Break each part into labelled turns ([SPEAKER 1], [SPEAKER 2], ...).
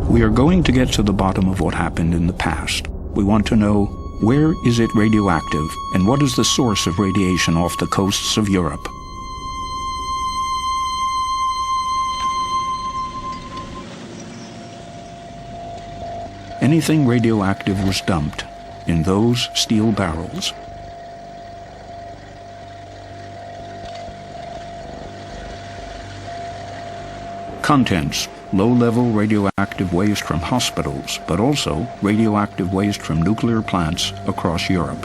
[SPEAKER 1] We are going to get to the bottom of what happened in the past. We want to know, where is it radioactive, and what is the source of radiation off the coasts of Europe? Anything radioactive was dumped in those steel barrels. Contents: low-level radioactive waste from hospitals, but also radioactive waste from nuclear plants across Europe.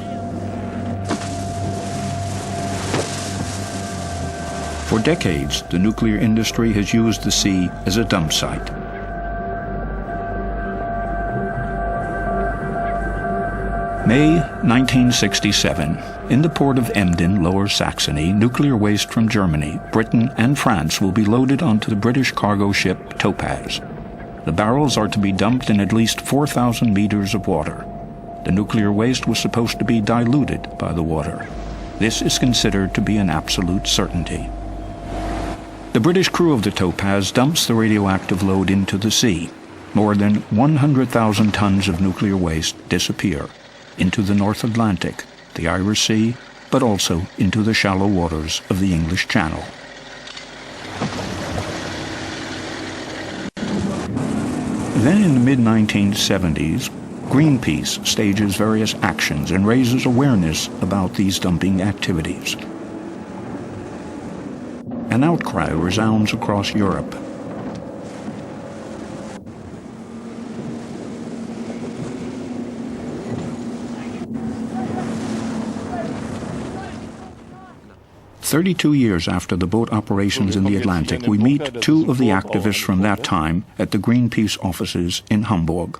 [SPEAKER 1] For decades, the nuclear industry has used the sea as a dump site. May 1967. In the port of Emden, Lower Saxony, nuclear waste from Germany, Britain, and France will be loaded onto the British cargo ship Topaz. The barrels are to be dumped in at least 4,000 meters of water. The nuclear waste was supposed to be diluted by the water. This is considered to be an absolute certainty. The British crew of the Topaz dumps the radioactive load into the sea. More than 100,000 tons of nuclear waste disappear into the North Atlantic, the Irish Sea, but also into the shallow waters of the English Channel. Then in the mid-1970s, Greenpeace stages various actions and raises awareness about these dumping activities. An outcry resounds across Europe. "32 years after the boat operations in the Atlantic, we meet two of the activists from that time at the Greenpeace offices in Hamburg.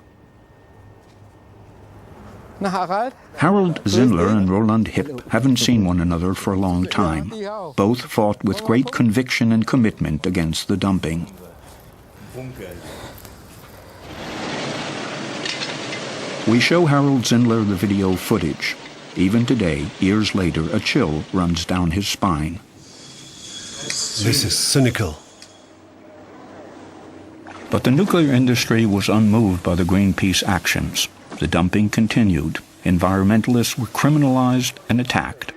[SPEAKER 1] Harold Zindler and Roland Hipp haven't seen one another for a long time. Both fought with great conviction and commitment against the dumping. We show Harold Zindler the video footage. Even today, years later, a chill runs down his spine.
[SPEAKER 2] This is cynical.
[SPEAKER 1] But the nuclear industry was unmoved by the Greenpeace actions. The dumping continued. Environmentalists were criminalized and attacked.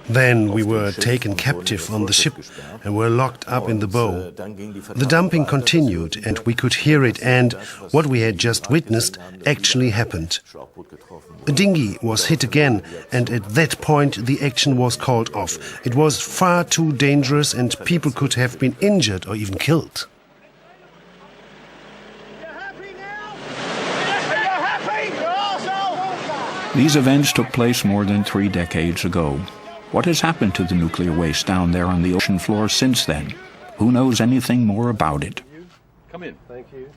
[SPEAKER 2] Then we were taken captive on the ship and were locked up in the bow. The dumping continued and we could hear it, and what we had just witnessed actually happened. A dinghy was hit again, and at that point the action was called off. It was far too dangerous and people could have been injured or even killed.
[SPEAKER 1] These events took place more than 3 decades ago. What has happened to the nuclear waste down there on the ocean floor since then? Who knows anything more about it?
[SPEAKER 3] Come in. Thank you.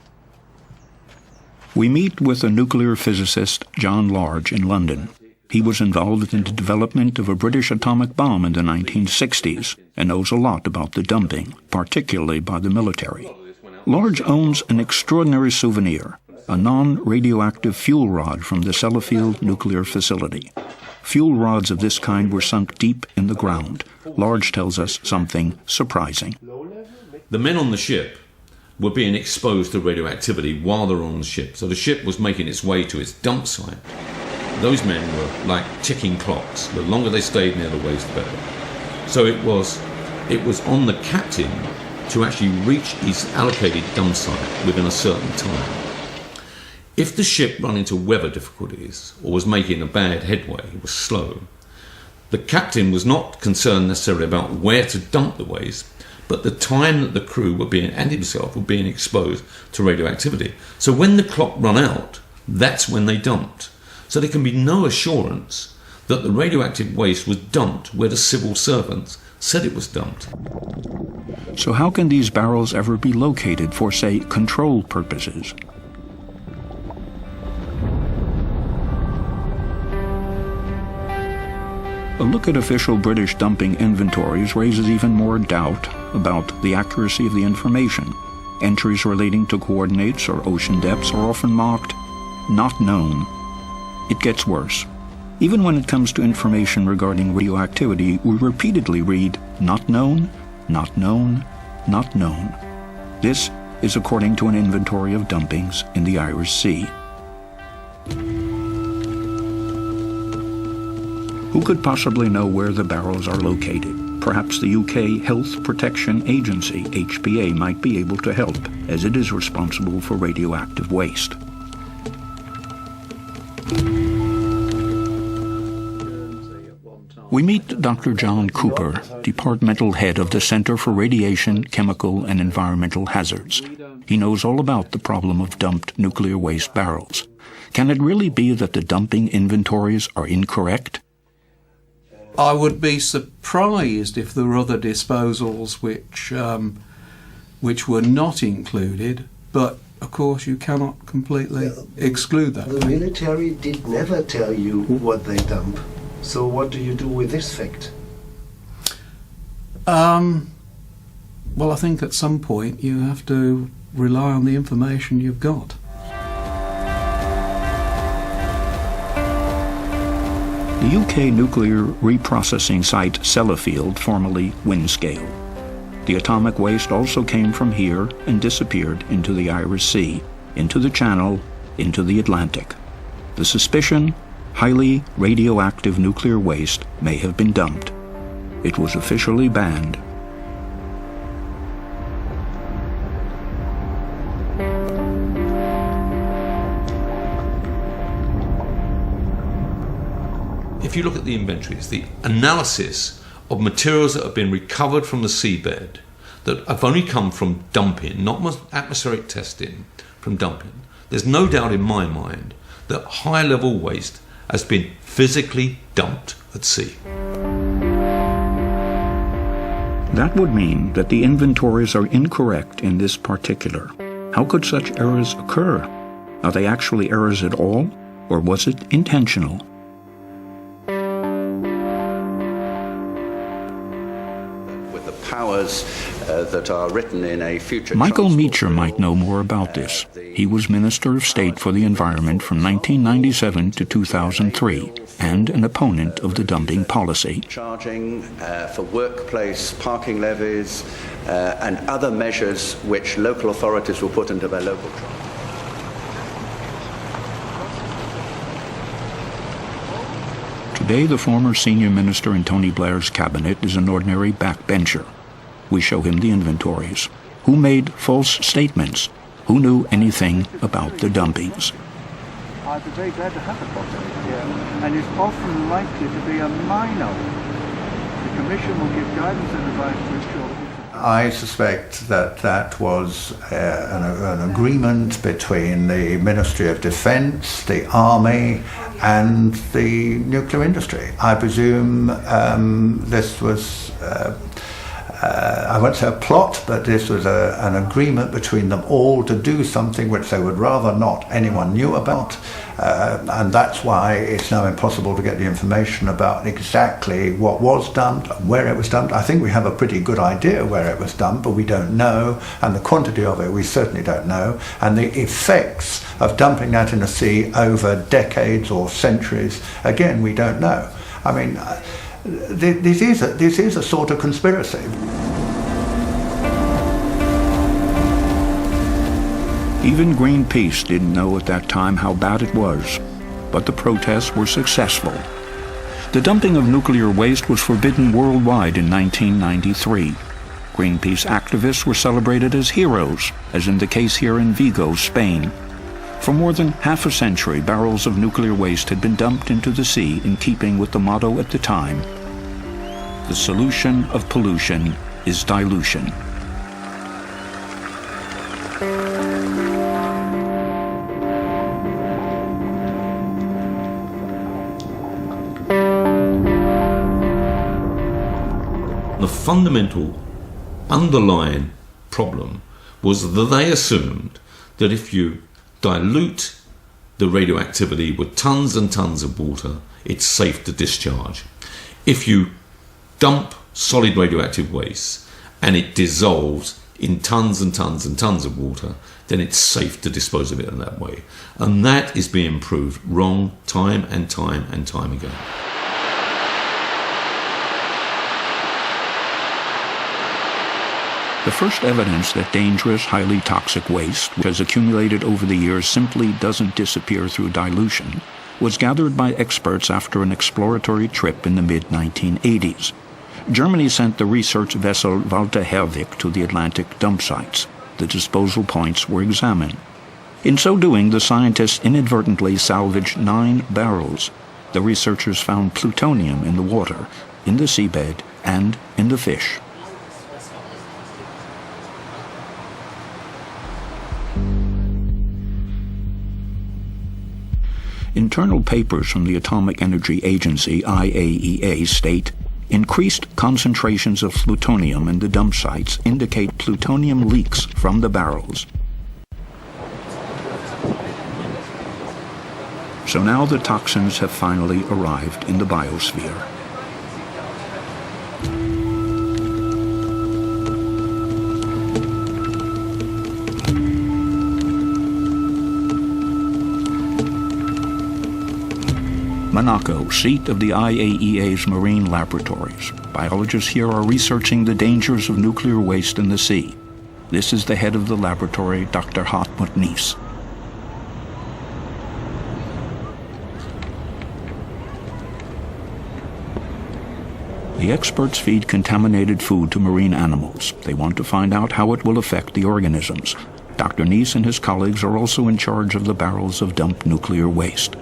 [SPEAKER 1] We meet with a nuclear physicist, John Large, in London. He was involved in the development of a British atomic bomb in the 1960s and knows a lot about the dumping, particularly by the military. Large owns an extraordinary souvenir, a non-radioactive fuel rod from the Sellafield nuclear facility. Fuel rods of this kind were sunk deep in the ground. Large tells us something surprising.
[SPEAKER 3] The men on the ship were being exposed to radioactivity while they were on the ship. So the ship was making its way to its dump site. Those men were like ticking clocks. The longer they stayed near the waste, the better. So it was on the captain to actually reach his allocated dump site within a certain time. If the ship ran into weather difficulties or was making a bad headway, it was slow, the captain was not concerned necessarily about where to dump the waste, but the time that the crew were being, and himself, were being exposed to radioactivity. So when the clock ran out, that's when they dumped. So there can be no assurance that the radioactive waste was dumped where the civil servants said it was dumped.
[SPEAKER 1] So how can these barrels ever be located for, say, control purposes? A look at official British dumping inventories raises even more doubt about the accuracy of the information. Entries relating to coordinates or ocean depths are often marked "not known." it gets worse. Even when it comes to information regarding radioactivity, we repeatedly read, not known, not known, not known. This is according to an inventory of dumpings in the Irish Sea. Who could possibly know where the barrels are located? Perhaps the UK Health Protection Agency, HPA, might be able to help, as it is responsible for radioactive waste. We meet Dr. John Cooper, departmental head of the Center for Radiation, Chemical and Environmental Hazards. He knows all about the problem of dumped nuclear waste barrels. Can it really be that the dumping inventories are incorrect?
[SPEAKER 4] I would be surprised if there were other disposals which were not included, but of course you cannot completely exclude that.
[SPEAKER 2] The military did never tell you what they dump. So what do you do with this fact?
[SPEAKER 4] Well, I think at some point you have to rely on the information you've got.
[SPEAKER 1] The UK nuclear reprocessing site Sellafield, formerly Windscale. The atomic waste also came from here and disappeared into the Irish Sea, into the Channel, into the Atlantic. The suspicion, highly radioactive nuclear waste may have been dumped. It was officially banned.
[SPEAKER 3] If you look at the inventories, the analysis of materials that have been recovered from the seabed that have only come from dumping, not atmospheric testing, from dumping, there's no doubt in my mind that high-level waste has been physically dumped at sea.
[SPEAKER 1] That would mean that the inventories are incorrect in this particular. How could such errors occur? Are they actually errors at all, or was it intentional?
[SPEAKER 5] Powers that are written in a future.
[SPEAKER 1] Michael Meacher might know more about this. He was Minister of State for the Environment from 1997 to 2003 and an opponent of the dumping policy.
[SPEAKER 5] Charging for workplace parking levies and other measures which local authorities will put into their local charge.
[SPEAKER 1] Today, the former senior minister in Tony Blair's cabinet is an ordinary backbencher. We show him the inventories. Who made false statements? Who knew anything about the dumpings?
[SPEAKER 6] I'd be very glad to have a copy here, and it's often likely to be a minor. The Commission will give guidance and advice to ensure.
[SPEAKER 7] I suspect that that was an agreement between the Ministry of Defence, the Army and the nuclear industry. I presume this was, I won't say a plot, but this was an agreement between them all to do something which they would rather not anyone knew about. And that's why it's now impossible to get the information about exactly what was dumped and where it was dumped. I think we have a pretty good idea where it was dumped, but we don't know, and the quantity of it we certainly don't know, and the effects of dumping that in the sea over decades or centuries, again, we don't know. I mean, this is a sort of conspiracy.
[SPEAKER 1] Even Greenpeace didn't know at that time how bad it was, but the protests were successful. The dumping of nuclear waste was forbidden worldwide in 1993. Greenpeace activists were celebrated as heroes, as in the case here in Vigo, Spain. For more than half a century, barrels of nuclear waste had been dumped into the sea in keeping with the motto at the time: the solution of pollution is dilution.
[SPEAKER 3] The fundamental underlying problem was that they assumed that if you dilute the radioactivity with tons and tons of water, it's safe to discharge. If you dump solid radioactive waste and it dissolves in tons and tons and tons of water, then it's safe to dispose of it in that way. And that is being proved wrong time and time and time again.
[SPEAKER 1] The first evidence that dangerous, highly toxic waste, which has accumulated over the years, simply doesn't disappear through dilution, was gathered by experts after an exploratory trip in the mid-1980s. Germany sent the research vessel Walter Herwig to the Atlantic dump sites. The disposal points were examined. In so doing, the scientists inadvertently salvaged 9 barrels. The researchers found plutonium in the water, in the seabed, and in the fish. Internal papers from the Atomic Energy Agency, IAEA, state increased concentrations of plutonium in the dump sites indicate plutonium leaks from the barrels. So now the toxins have finally arrived in the biosphere. Monaco, seat of the IAEA's marine laboratories. Biologists here are researching the dangers of nuclear waste in the sea. This is the head of the laboratory, Dr. Hartmut Nies. The experts feed contaminated food to marine animals. They want to find out how it will affect the organisms. Dr. Nies and his colleagues are also in charge of the barrels of dumped nuclear waste.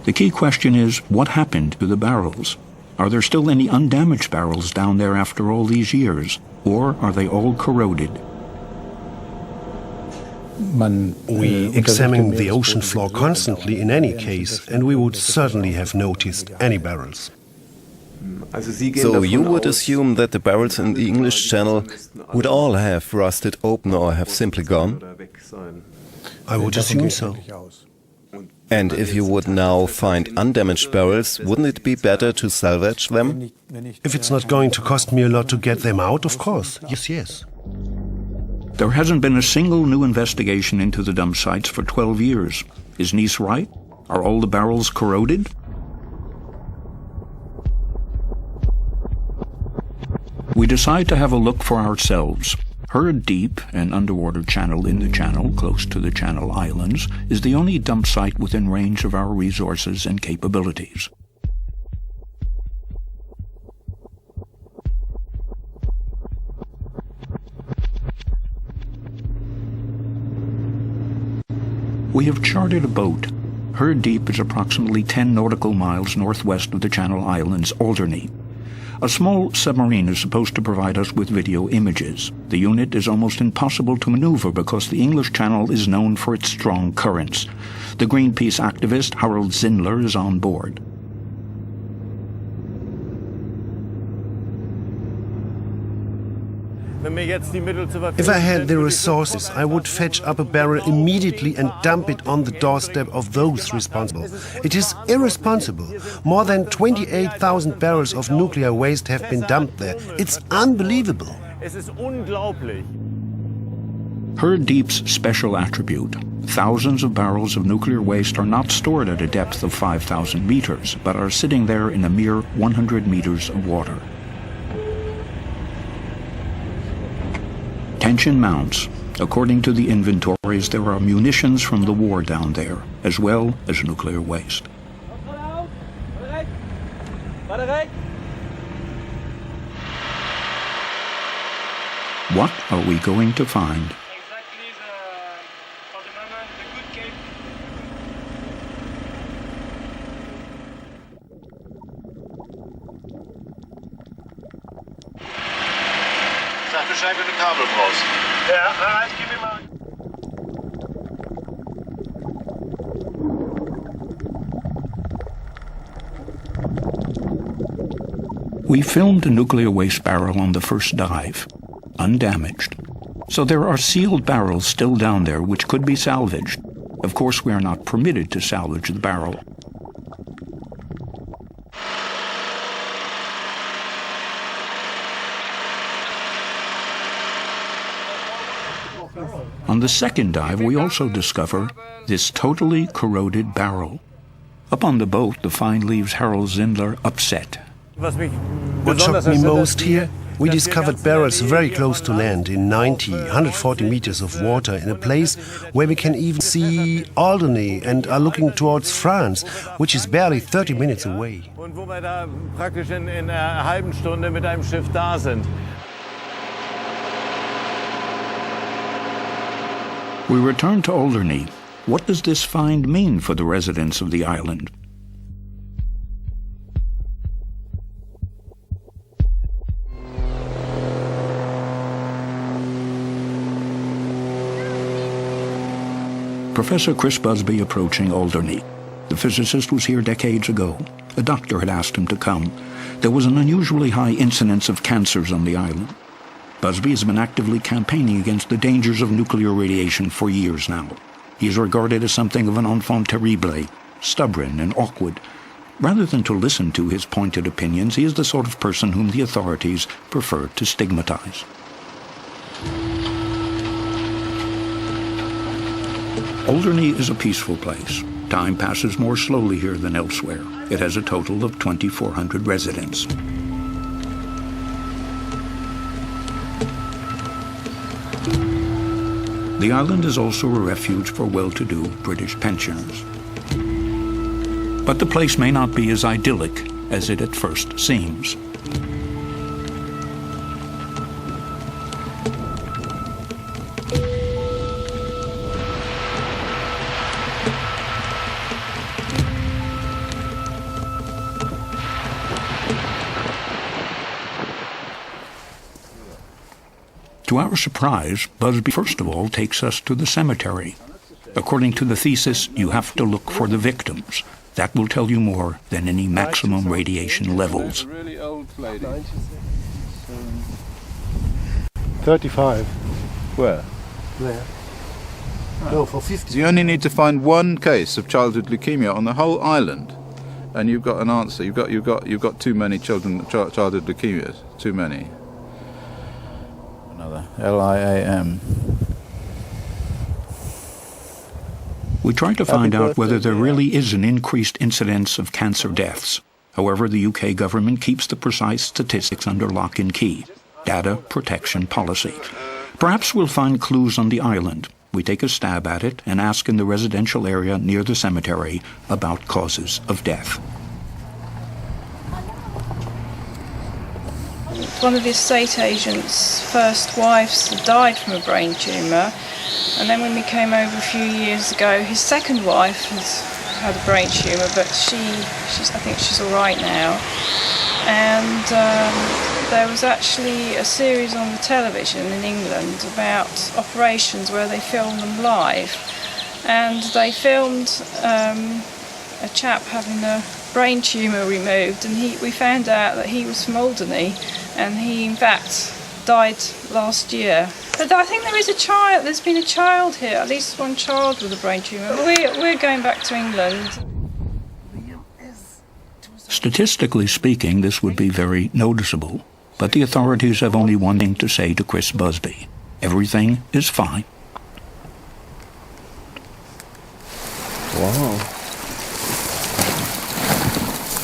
[SPEAKER 1] The key question is, what happened to the barrels? Are there still any undamaged barrels down there after all these years? Or are they all corroded?
[SPEAKER 2] We examine the ocean floor constantly in any case, and we would certainly have noticed any barrels.
[SPEAKER 8] So you would assume that the barrels in the English Channel would all have rusted open or have simply gone?
[SPEAKER 2] I would assume so.
[SPEAKER 8] And if you would now find undamaged barrels, wouldn't it be better to salvage them?
[SPEAKER 2] If it's not going to cost me a lot to get them out, of course. Yes.
[SPEAKER 1] There hasn't been a single new investigation into the dump sites for 12 years. Is Nies right? Are all the barrels corroded? We decide to have a look for ourselves. Herd Deep, an underwater channel in the channel close to the Channel Islands, is the only dump site within range of our resources and capabilities. We have chartered a boat. Herd Deep is approximately 10 nautical miles northwest of the Channel Islands, Alderney. A small submarine is supposed to provide us with video images. The unit is almost impossible to maneuver because the English Channel is known for its strong currents. The Greenpeace activist Harold Zindler is on board.
[SPEAKER 2] If I had the resources, I would fetch up a barrel immediately and dump it on the doorstep of those responsible. It is irresponsible. More than 28,000 barrels of nuclear waste have been dumped there. It's unbelievable.
[SPEAKER 1] Herd Deep's special attribute: thousands of barrels of nuclear waste are not stored at a depth of 5,000 meters, but are sitting there in a mere 100 meters of water. Tension mounts. According to the inventories, there are munitions from the war down there, as well as nuclear waste. What are we going to find?
[SPEAKER 9] Sag Bescheid, wenn du Kabel brauchst. Ja, gib mir mal.
[SPEAKER 1] We filmed a nuclear waste barrel on the first dive, undamaged. So there are sealed barrels still down there which could be salvaged. Of course, we are not permitted to salvage the barrel. On the second dive, we also discover this totally corroded barrel. Up on the boat, the find leaves Harold Zindler upset.
[SPEAKER 2] What shocked me most here? We discovered barrels very close to land in 140 meters of water in a place where we can even see Alderney and are looking towards France, which is barely 30 minutes away.
[SPEAKER 1] We return to Alderney. What does this find mean for the residents of the island? Professor Chris Busby approaching Alderney. The physicist was here decades ago. A doctor had asked him to come. There was an unusually high incidence of cancers on the island. Busby has been actively campaigning against the dangers of nuclear radiation for years now. He is regarded as something of an enfant terrible, stubborn and awkward. Rather than to listen to his pointed opinions, he is the sort of person whom the authorities prefer to stigmatize. Alderney is a peaceful place. Time passes more slowly here than elsewhere. It has a total of 2,400 residents. The island is also a refuge for well-to-do British pensioners. But the place may not be as idyllic as it at first seems. To our surprise, Busby first of all takes us to the cemetery. According to the thesis, you have to look for the victims. That will tell you more than any maximum radiation levels.
[SPEAKER 10] 35.
[SPEAKER 11] Where?
[SPEAKER 10] There. No, for 50.
[SPEAKER 11] So you only need to find one case of childhood leukemia on the whole island, and you've got an answer. You've got too many childhood leukemias. Too many. Another LIAM.
[SPEAKER 1] We try to find out whether there really is an increased incidence of cancer deaths. However, the UK government keeps the precise statistics under lock and key. Data protection policy. Perhaps we'll find clues on the island. We take a stab at it and ask in the residential area near the cemetery about causes of death.
[SPEAKER 12] One of the estate agent's first wives died from a brain tumour, and then when we came over a few years ago, his second wife has had a brain tumour, but I think she's all right now. And there was actually a series on the television in England about operations where they filmed them live, and they filmed a chap having a brain tumour removed, and we found out that he was from Alderney, and he in fact died last year. But I think there's been a child here, at least one child with a brain tumour. We're going back to England.
[SPEAKER 1] Statistically speaking, this would be very noticeable, but the authorities have only one thing to say to Chris Busby. Everything is fine.
[SPEAKER 11] Wow.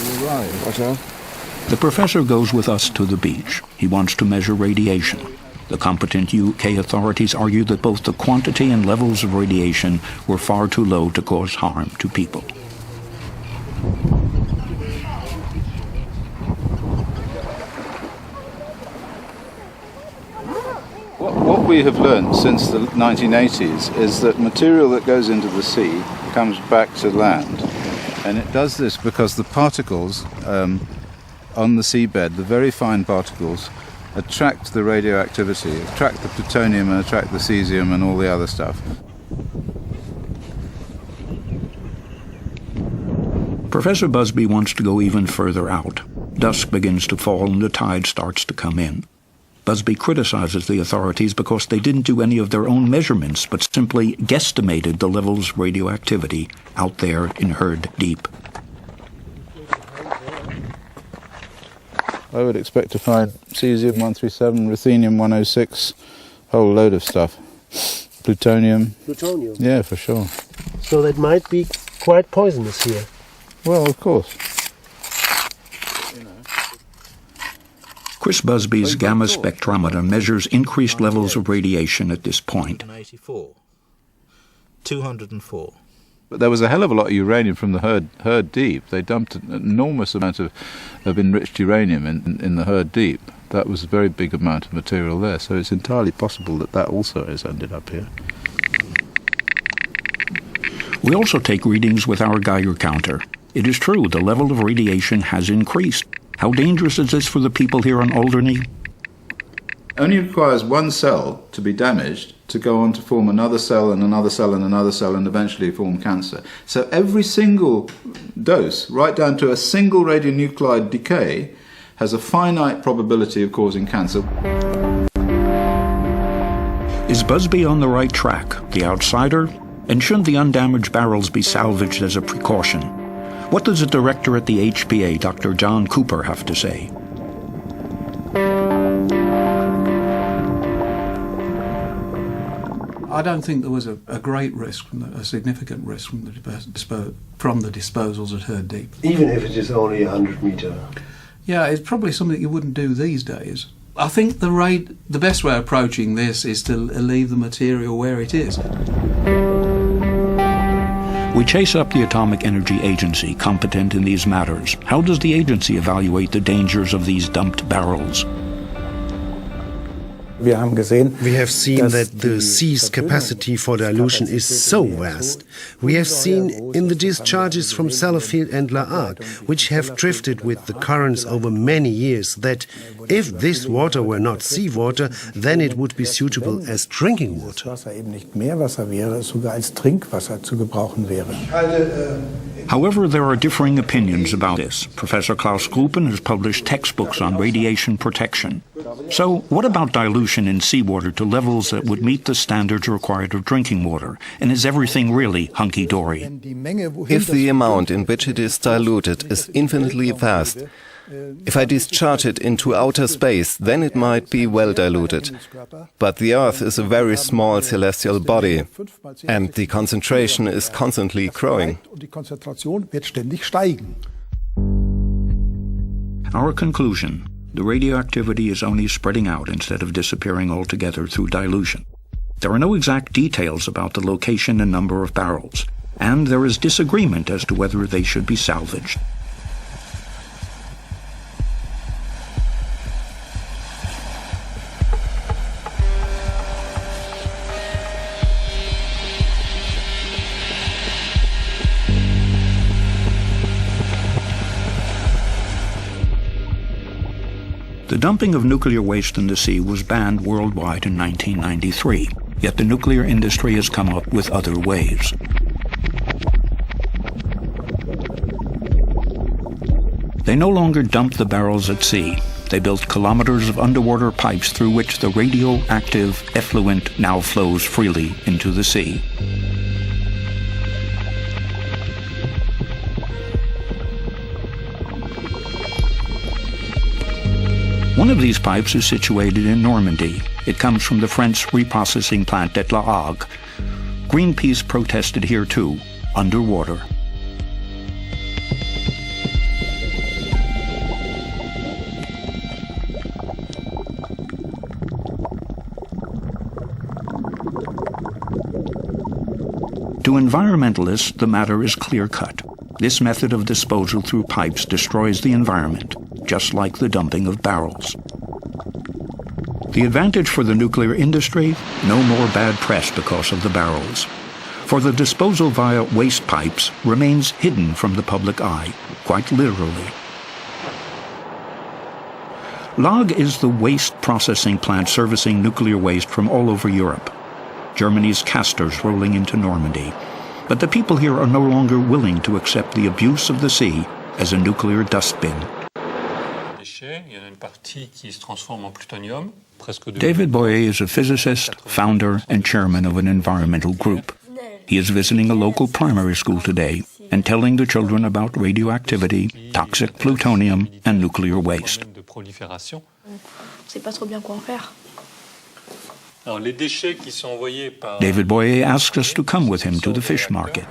[SPEAKER 11] You're right. Watch out.
[SPEAKER 1] The professor goes with us to the beach. He wants to measure radiation. The competent UK authorities argue that both the quantity and levels of radiation were far too low to cause harm to people.
[SPEAKER 11] What we have learned since the 1980s is that material that goes into the sea comes back to land. And it does this because the particles on the seabed, the very fine particles, attract the radioactivity, attract the plutonium and attract the cesium and all the other stuff.
[SPEAKER 1] Professor Busby wants to go even further out. Dusk begins to fall and the tide starts to come in. Busby criticizes the authorities because they didn't do any of their own measurements, but simply guesstimated the levels of radioactivity out there in Herd Deep.
[SPEAKER 11] I would expect to find cesium-137, ruthenium-106, a whole load of stuff. Plutonium.
[SPEAKER 10] Plutonium.
[SPEAKER 11] Yeah, for sure.
[SPEAKER 10] So that might be quite poisonous here.
[SPEAKER 11] Well, of course.
[SPEAKER 1] Chris Busby's gamma spectrometer measures increased levels of radiation at this point.
[SPEAKER 13] 204.
[SPEAKER 11] But there was a hell of a lot of uranium from the Herd Deep. They dumped an enormous amount of enriched uranium in the Herd Deep. That was a very big amount of material there, so it's entirely possible that that also has ended up here.
[SPEAKER 1] We also take readings with our Geiger counter. It is true, the level of radiation has increased. How dangerous is this for the people here on Alderney?
[SPEAKER 11] Only requires one cell to be damaged to go on to form another cell and another cell and another cell and eventually form cancer. So every single dose, right down to a single radionuclide decay, has a finite probability of causing cancer.
[SPEAKER 1] Is Busby on the right track, the outsider? And shouldn't the undamaged barrels be salvaged as a precaution? What does the director at the HPA, Dr. John Cooper, have to say?
[SPEAKER 4] I don't think there was a great risk, a significant risk from the disposals at Herd Deep.
[SPEAKER 10] Even if it is only 100 meter.
[SPEAKER 4] Yeah, it's probably something you wouldn't do these days. I think the best way of approaching this is to leave the material where it is.
[SPEAKER 1] We chase up the Atomic Energy Agency, competent in these matters. How does the agency evaluate the dangers of these dumped barrels?
[SPEAKER 2] We have seen that the sea's capacity for dilution is so vast. We have seen in the discharges from Sellafield and La Hague, which have drifted with the currents over many years, that if this water were not seawater, then it would be suitable as drinking water.
[SPEAKER 1] However, there are differing opinions about this. Professor Klaus Gruppen has published textbooks on radiation protection. So, what about dilution in seawater to levels that would meet the standards required of drinking water? And is everything really hunky-dory?
[SPEAKER 8] If the amount in which it is diluted is infinitely vast, if I discharge it into outer space, then it might be well diluted. But the Earth is a very small celestial body, and the concentration is constantly growing.
[SPEAKER 1] Our conclusion: the radioactivity is only spreading out instead of disappearing altogether through dilution. There are no exact details about the location and number of barrels, and there is disagreement as to whether they should be salvaged. The dumping of nuclear waste in the sea was banned worldwide in 1993, yet the nuclear industry has come up with other ways. They no longer dump the barrels at sea. They built kilometers of underwater pipes through which the radioactive effluent now flows freely into the sea. One of these pipes is situated in Normandy. It comes from the French reprocessing plant at La Hague. Greenpeace protested here too, underwater. To environmentalists, the matter is clear-cut. This method of disposal through pipes destroys the environment, just like the dumping of barrels. The advantage for the nuclear industry? No more bad press because of the barrels. For the disposal via waste pipes remains hidden from the public eye, quite literally. La Hague is the waste processing plant servicing nuclear waste from all over Europe. Germany's Castors rolling into Normandy. But the people here are no longer willing to accept the abuse of the sea as a nuclear dustbin. David Boyer is a physicist, founder, and chairman of an environmental group. He is visiting a local primary school today and telling the children about radioactivity, toxic plutonium, and nuclear waste. David Boyer asks us to come with him to the fish market.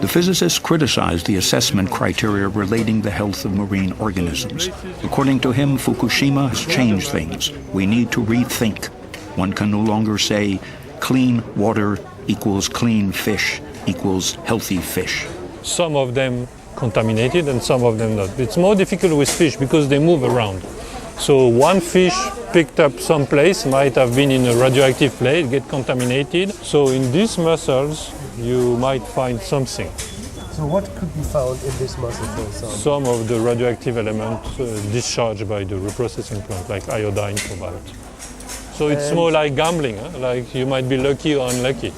[SPEAKER 1] The physicists criticized the assessment criteria relating the health of marine organisms. According to him, Fukushima has changed things. We need to rethink. One can no longer say clean water equals clean fish equals healthy fish.
[SPEAKER 13] Some of them contaminated and some of them not. It's more difficult with fish because they move around. So one fish picked up someplace, might have been in a radioactive place, get contaminated. So in these mussels, you might find something.
[SPEAKER 10] So what could be found in this mussel, for example?
[SPEAKER 13] Some of the radioactive elements discharged by the reprocessing plant, like iodine, cobalt. So it's more like gambling, like you might be lucky or unlucky.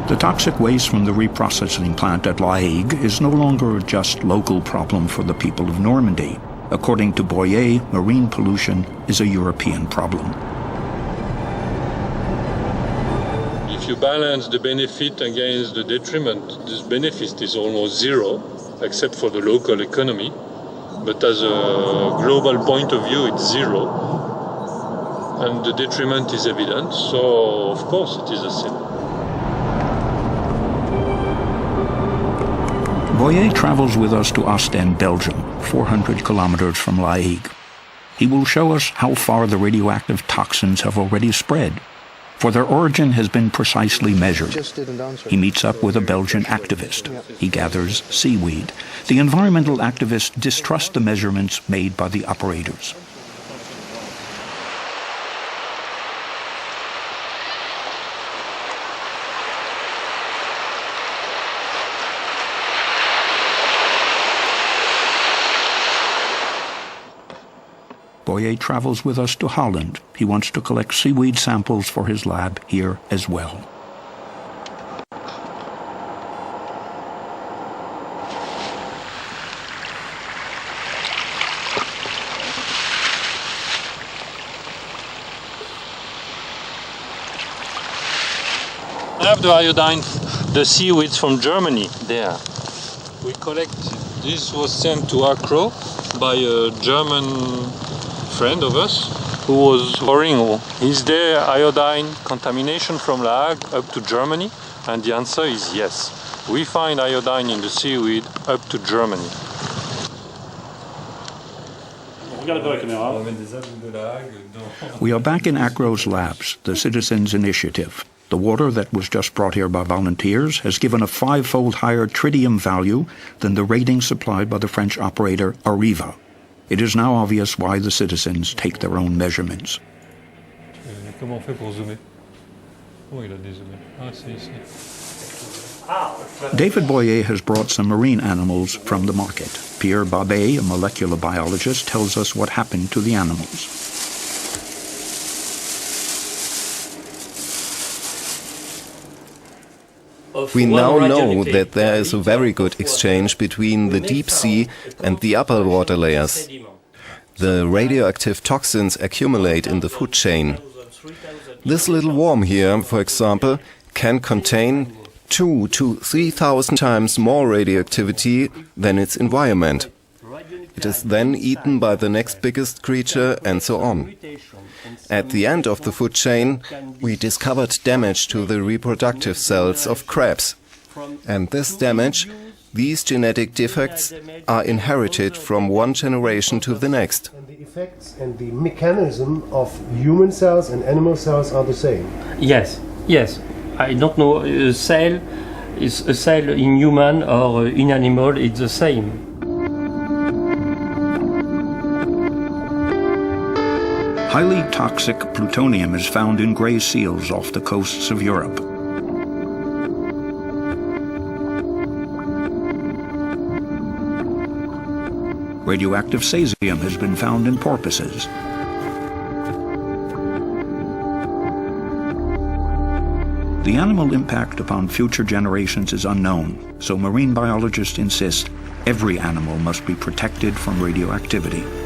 [SPEAKER 1] The toxic waste from the reprocessing plant at La Hague is no longer a just local problem for the people of Normandy. According to Boyer, marine pollution is a European problem.
[SPEAKER 13] If you balance the benefit against the detriment, this benefit is almost zero, except for the local economy. But as a global point of view, it's zero. And the detriment is evident, so of course it is a sin.
[SPEAKER 1] Boyer travels with us to Ostend, Belgium, 400 kilometers from La Hague. He will show us how far the radioactive toxins have already spread, for their origin has been precisely measured. He meets up with a Belgian activist. He gathers seaweed. The environmental activists distrust the measurements made by the operators. Boyer travels with us to Holland. He wants to collect seaweed samples for his lab here as well.
[SPEAKER 13] I have the iodine, the seaweeds from Germany there. We collect, this was sent to Accra by a German friend of us who was worrying, is there iodine contamination from La Hague up to Germany? And the answer is yes. We find iodine in the seaweed up to Germany.
[SPEAKER 1] We are back in Accra's labs, the Citizens Initiative. The water that was just brought here by volunteers has given a 5-fold higher tritium value than the rating supplied by the French operator Arriva. It is now obvious why the citizens take their own measurements. David Boyer has brought some marine animals from the market. Pierre Babet, a molecular biologist, tells us what happened to the animals.
[SPEAKER 8] We now know that there is a very good exchange between the deep sea and the upper water layers. The radioactive toxins accumulate in the food chain. This little worm here, for example, can contain 2,000 to 3,000 times more radioactivity than its environment. It is then eaten by the next biggest creature and so on. At the end of the food chain, we discovered damage to the reproductive cells of crabs. And this damage, these genetic defects, are inherited from one generation to the next.
[SPEAKER 10] And the effects and the mechanism of human cells and animal cells are the same?
[SPEAKER 14] Yes. I don't know, a cell in human or in animal, it's the same.
[SPEAKER 1] Highly toxic plutonium is found in gray seals off the coasts of Europe. Radioactive cesium has been found in porpoises. The animal impact upon future generations is unknown, so marine biologists insist Every animal must be protected from radioactivity.